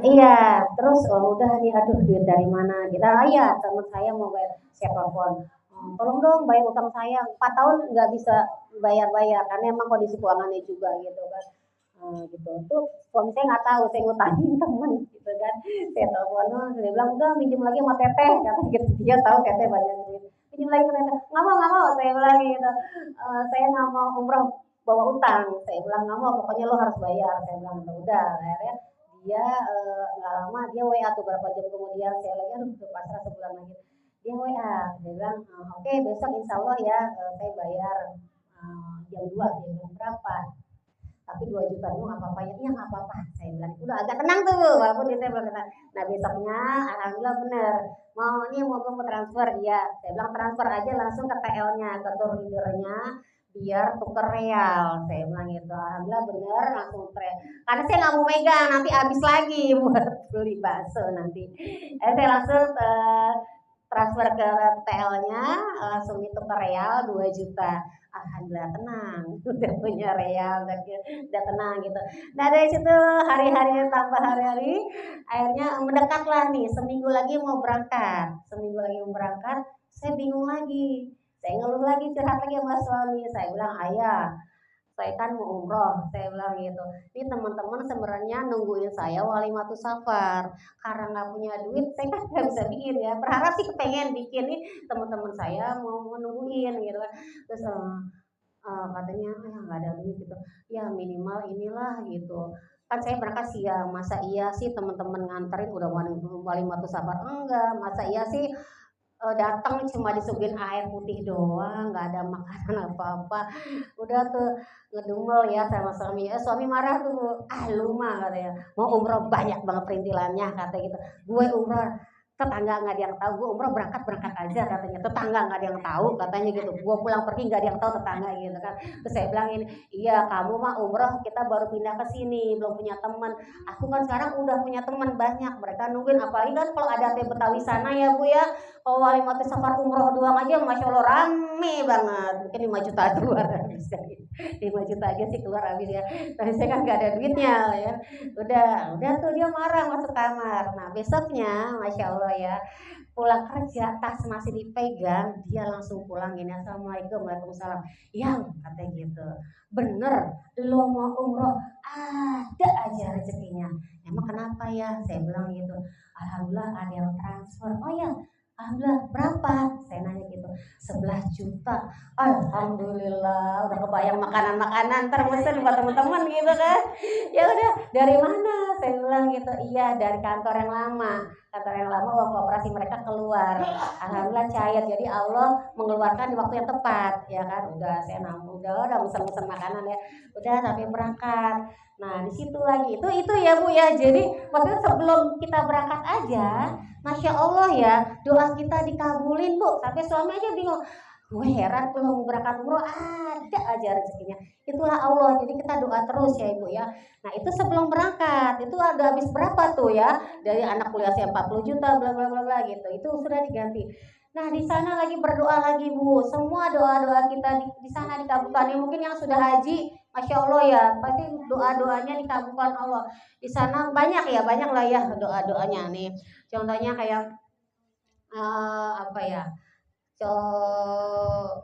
Iya, terus udah nih, aduh duit dari mana? Kita ya teman saya mau bayar, saya telepon, tolong dong bayar utang saya 4 tahun nggak bisa bayar-bayar karena emang kondisi keuangannya juga gitu kan. Gitu. Tuh suami saya nggak tahu saya ngutangin temen gitu kan. Saya telepon, dia bilang udah minjem lagi sama teteh kata gitu. Dia tahu teteh banyak duit. Minjem lagi ke teteh. Nggak mau saya bilang gitu. Saya nggak mau umroh bawa utang. Saya bilang nggak mau, pokoknya lo harus bayar. Saya bilang udah. Akhirnya dia nggak lama dia WA tuh berapa jam kemudian saya lagi aduh udah pasrah sebulan lagi dia WA dia bilang oke besok insya Allah ya saya bayar jam 2 dia bilang berapa tapi 2 juta itu nggak apa-apa ya iya nggak apa-apa saya bilang udah agak tenang tuh walaupun dia belum kata nah besoknya alhamdulillah bener mau transfer ya saya bilang transfer aja langsung ke TL-nya ke tour leader-nya biar tuker real saya bilang gitu alhamdulillah bener langsung karena saya nggak mau megang nanti habis lagi buat beli bakso nanti saya langsung transfer ke TL-nya langsung itu ke real 2 juta alhamdulillah tenang udah punya real udah tenang gitu nah dari situ hari-hari tambah hari-hari akhirnya mendekatlah nih seminggu lagi mau berangkat saya bingung lagi saya ngeluh lagi curhat lagi sama suami saya bilang ayah saya kan mau umroh, saya bilang gitu. Ini teman-teman sebenarnya nungguin saya Walimatus Safar. Karena nggak punya duit, saya kan nggak bisa bikin ya. Berharap sih pengen bikin nih teman-teman saya mau menungguin gitu kan. Terus katanya nggak ada duit gitu. Ya minimal inilah gitu. Kan saya berangkat siang, masa iya sih teman-teman nganterin udah Walimatus Safar enggak, masa iya sih datang cuma disuguhin air putih doang, nggak ada makanan apa-apa. Udah tuh ngedumel ya sama suami. Suami marah tuh, ah lu mah katanya. Mau umroh banyak banget perintilannya kata gitu. Gue umroh tetangga nggak ada yang tahu gue umroh berangkat berangkat aja katanya tetangga nggak ada yang tahu katanya gitu gue pulang pergi nggak ada yang tahu tetangga gitu kan terus saya bilang ini iya kamu mah umroh kita baru pindah ke sini belum punya teman aku kan sekarang udah punya teman banyak mereka nungguin apalagi kan kalau ada teh Betawi sana ya bu ya kalau wali mati safar umroh doang aja masya Allah rame banget mungkin 5 juta keluar bisa 5 juta aja sih keluar habis ya tapi saya kan nggak ada duitnya ya udah tuh dia marah masuk kamar nah besoknya masya Allah ya pulang kerja tas masih dipegang dia langsung pulang gini assalamualaikum waalaikumsalam yang katanya gitu bener lo mau umroh ada aja rezekinya emang kenapa ya saya bilang gitu alhamdulillah ada yang transfer oh ya alhamdulillah berapa saya nanya gitu 11 juta alhamdulillah udah kebayang makanan-makanan termesen buat teman-teman gitu kan ya udah dari mana saya bilang gitu iya dari kantor yang lama uang koperasi mereka keluar alhamdulillah cair jadi Allah mengeluarkan di waktu yang tepat ya kan udah saya namun udah mesen-mesen makanan ya udah sampai berangkat nah di situ lagi itu ya bu ya jadi maksudnya sebelum kita berangkat aja Masya Allah ya doa kita dikabulin bu sampai suami aja bingung gue heran kalau mau berangkat umroh ada aja rezekinya itulah Allah jadi kita doa terus ya ibu ya nah itu sebelum berangkat itu ada habis berapa tuh ya dari anak kuliah saya 40 juta bla bla bla bla gitu itu sudah diganti nah di sana lagi berdoa lagi bu semua doa-doa kita di sana dikabulkan ya mungkin yang sudah haji Masya Allah ya pasti doa-doanya dikabulkan Allah di sana banyak lah ya doa-doanya nih contohnya kayak apa ya so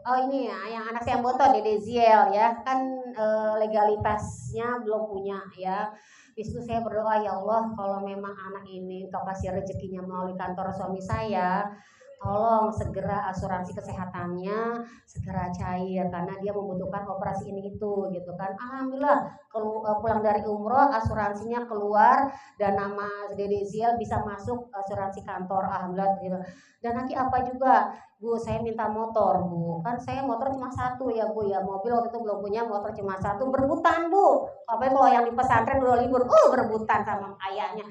oh ini ya yang anak saya yang botot Dede Ziel ya kan legalitasnya belum punya ya di situ saya berdoa ya Allah kalau memang anak ini kau kasih rezekinya melalui kantor suami saya tolong segera asuransi kesehatannya segera cair karena dia membutuhkan operasi ini itu gitu kan alhamdulillah pulang dari umroh asuransinya keluar dan nama Dede Ziel bisa masuk asuransi kantor alhamdulillah gitu dan nanti apa juga Bu saya minta motor Bu kan saya motor cuma satu ya Bu ya mobil waktu itu belum punya motor cuma satu berebutan Bu apa kalau yang di pesantren udah libur berebutan sama ayahnya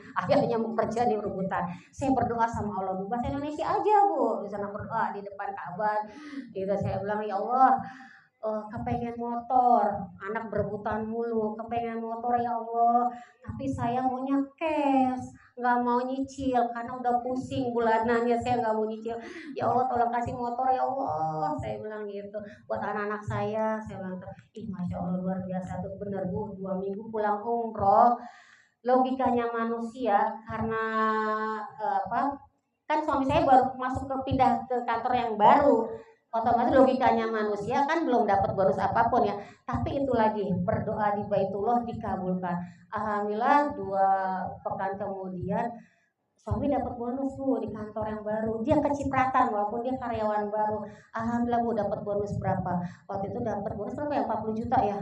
mau kerja di berebutan saya berdoa sama Allah Bu bahasa Indonesia aja Bu di sana berdoa di depan Ka'bah gitu saya bilang ya Allah kepengen motor anak berebutan mulu kepengen motor ya Allah tapi saya maunya cash nggak mau nyicil karena udah pusing bulanannya saya nggak mau nyicil ya Allah tolong kasih motor ya Allah saya bilang gitu buat anak-anak saya bilang ih masya Allah luar biasa tuh bener Bu 2 minggu pulang umroh logikanya manusia karena apa, kan suami saya baru masuk ke pindah ke kantor yang baru, otomatis logikanya manusia kan belum dapat bonus apapun ya, tapi itu lagi berdoa di Baitullah dikabulkan. Alhamdulillah 2 pekan kemudian suami dapat bonus bu di kantor yang baru, dia kecipratan walaupun dia karyawan baru. Alhamdulillah bu dapat bonus berapa, waktu itu dapat bonus berapa ya, 40 juta ya,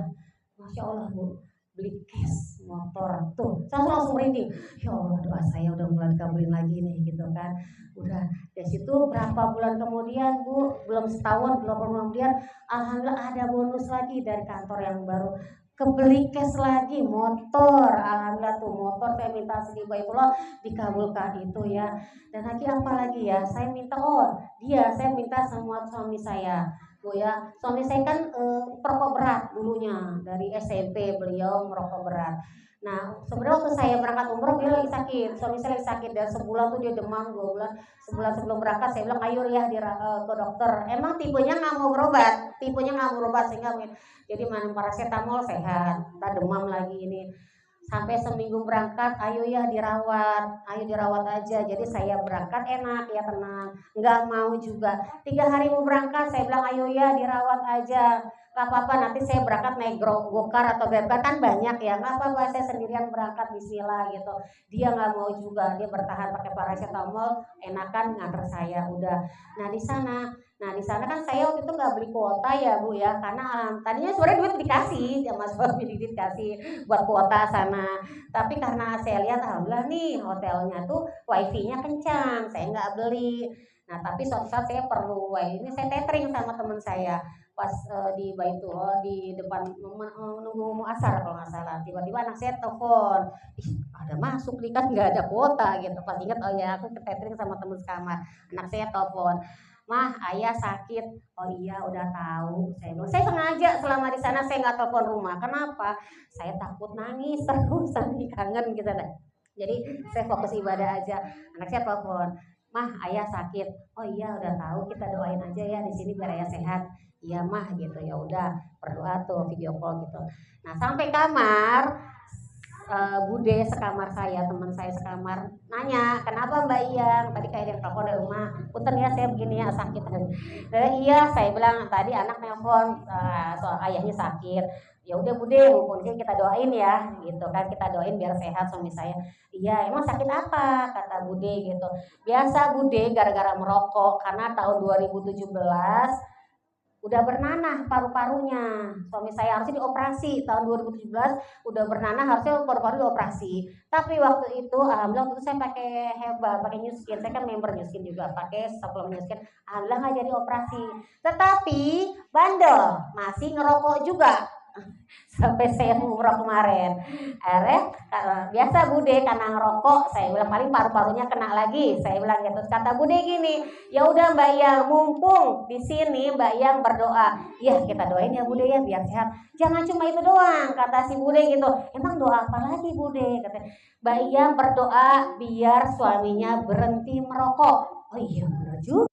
Masya Allah bu, beli cash motor tuh saya langsung merinding, ya Allah doa saya udah mulai dikabulin lagi nih gitu kan. Udah dari situ berapa bulan kemudian bu, belum setahun, belum bulan kemudian, alhamdulillah ada bonus lagi dari kantor yang baru, kebeli cash lagi motor. Alhamdulillah tuh motor saya minta sedih Baitullah dikabulkan itu ya. Dan lagi apa lagi ya, saya minta, oh dia saya minta semua suami saya bu ya, suami saya kan perokok berat dulunya dari SMP beliau merokok berat. Nah sebenarnya waktu saya berangkat umroh dia lagi sakit, suami saya lagi sakit dan sebulan tuh dia demam 2 bulan. Sebulan sebelum berangkat saya bilang ayo ya ke dokter, emang tipenya nggak mau berobat, tipenya nggak mau berobat sehingga jadi minum paracetamol sehat, tak demam lagi ini. Sampai seminggu berangkat, ayo dirawat aja. Jadi saya berangkat enak ya tenang, nggak mau juga. 3 hari mau berangkat, saya bilang ayo ya dirawat aja. Gak apa-apa nanti saya berangkat naik gokar atau grabcar kan banyak ya, nggak apa-apa saya sendirian berangkat Bismillah gitu. Dia nggak mau juga, dia bertahan pakai paracetamol, enakan nganter saya udah. Nah di sana Nah di sana kan saya waktu itu nggak beli kuota ya bu ya, karena tadinya sebenarnya duit dikasih, ya mas suami dikasih buat kuota sana. Tapi karena saya lihat alhamdulillah nih hotelnya tuh wifi-nya kencang, saya nggak beli. Nah tapi suatu saat saya perlu wifi, ini saya tethering sama teman saya pas di Baitullah di depan menunggu muasar kalau nggak salah, tiba-tiba anak saya telepon, ih ada masuk nih kan nggak ada kuota gitu. Pas ingat oh ya aku tethering sama teman sekamar, anak saya telepon, mah ayah sakit. Oh iya udah tahu, saya bilang saya sengaja selama di sana saya nggak telepon rumah, kenapa, saya takut nangis terus nanti kangen gitu deh. Jadi saya fokus ibadah aja. Anak saya telepon, mah ayah sakit. Oh iya udah tahu, kita doain aja ya di sini biar ayah sehat. Iya mah gitu, ya udah berdoa tuh video call gitu. Nah sampai kamar, bude sekamar saya, teman saya sekamar nanya, kenapa Mbak Iyang tadi kayak ada telepon dari rumah, punten ya saya begini ya sakit. Iya saya bilang tadi anak nelpon soal ayahnya sakit. Ya udah bude, mungkin kita doain ya gitu kan, kita doain biar sehat suami saya. Iya emang sakit apa kata bude gitu, biasa bude gara-gara merokok, karena tahun 2017 udah bernanah paru-parunya. Suami saya harusnya dioperasi tahun 2017, udah bernanah harusnya paru-paru dioperasi. Tapi waktu itu alhamdulillah waktu itu saya pakai herbal, pakai New Skin. Saya kan member New Skin juga, pakai suplemen New Skin. Alhamdulillah nggak jadi operasi. Tetapi bandel, masih ngerokok juga. Sampai saya umroh kemarin, akhirnya biasa bude karena ngerokok, saya bilang paling paru-parunya kena lagi, saya bilang gitu. Kata bude gini, ya udah Mbak Yang, mumpung di sini Mbak Yang berdoa, ya kita doain ya bude ya biar sehat, jangan cuma itu doang kata si bude gitu. Emang doa apa lagi bude, kata Mbak Yang berdoa biar suaminya berhenti merokok. Oh iya benar juga.